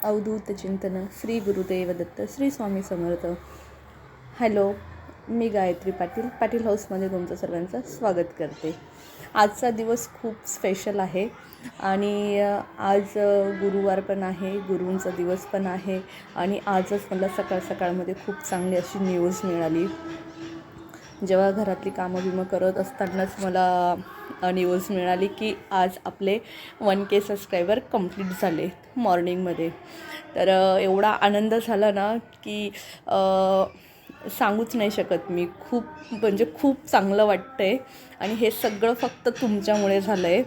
अवधूत चिंतन श्री गुरुदेव दत्त श्री स्वामी समर्थ. हॅलो, मी गायत्री पाटील हाऊसमध्ये तुमचं सर्वांचं स्वागत करते. आजचा दिवस खूप स्पेशल आहे आणि आज गुरुवार पण आहे, गुरूंचा दिवस पण आहे. आणि आजच मला सकाळमध्ये खूप चांगली अशी न्यूज मिळाली. जेव्हा घरातली कामं करत असतानाच मला न्यूज मिळाली की आज आपले 1K सबस्क्रायबर कंप्लीट झाले मॉर्निंगमध्ये. तर एवढा आनंद झाला ना की सांगूच नाही शकत मी. खूप चांगलं वाटतं आहे आणि हे सगळं फक्त तुमच्यामुळे झालं आहे.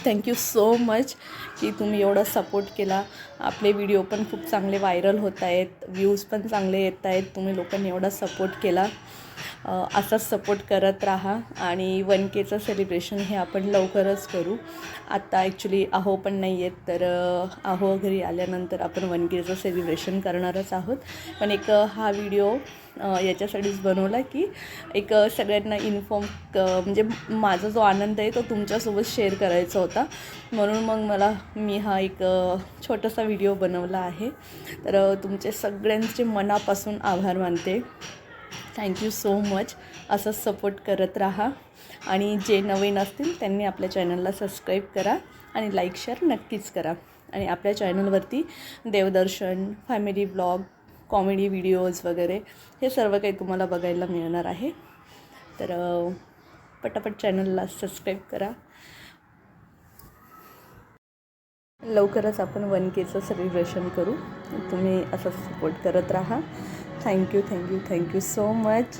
थँक्यू सो मच की तुम्ही एवढा सपोर्ट केला. आपले व्हिडिओ पण खूप चांगले व्हायरल होत आहेत, व्ह्यूज पण चांगले येत आहेत. तुम्ही लोकांनी एवढा सपोर्ट केला. असाच सपोर्ट करत राहा आणि 1Kचं सेलिब्रेशन हे आपण लवकरच करू. आत्ता ॲक्च्युली आहो पण नाही आहेत, तर आहो घरी आल्यानंतर आपण 1Kचं सेलिब्रेशन करणारच आहोत. पण हा व्हिडिओ याच्यासाठीच बनवला की सगळ्यांना म्हणजे माझा जो आनंद आहे तो तुमच्यासोबत शेअर करायचा होता. म्हणून मग मी हा छोटासा व्हिडिओ बनवला आहे. तर तुमचे सगळ्यांचे मनापासून आभार मानते. Thank you so much. असंच सपोर्ट करत राहा आणि जे नवीन असतील त्यांनी आपल्या चॅनलला सबस्क्राईब करा आणि लाईक शेअर नक्कीच करा. आणि आपल्या चॅनलवरती देवदर्शन, फॅमिली ब्लॉग, कॉमेडी व्हिडिओज वगैरे हे सर्व काही तुम्हाला बघायला मिळणार आहे. तर पटापट चॅनलला सबस्क्राईब करा. लवकरच आपण 1Kचं सेलिब्रेशन करू. तुम्ही असंच सपोर्ट करत राहा. Thank you so much.